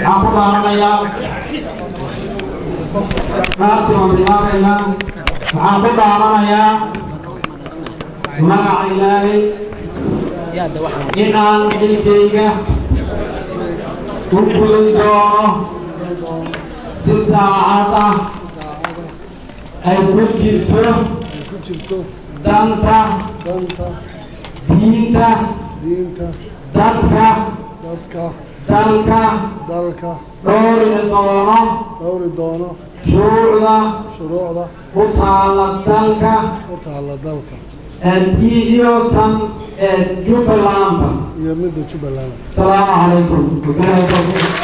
Aku namanya Kasih memberikan aku namanya Ma'a ilahi In'an jiltiga Kukulido Sinta'ata Ay kujirto Danta Dinta Dadka dalka dhowri doono shuruucda u taala dalka iyo tan Jubbaland iyo midda Jubbaland. Assalaamu calaykum.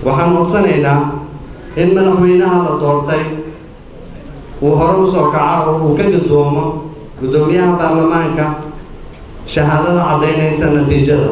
waxaan codsanaynaa in madaxweynaha la doortay uu hore u soo kaca oo uu ka gudoomo gudoomiyaha baarlamaanka shahaadada caddaynaysa natiijada.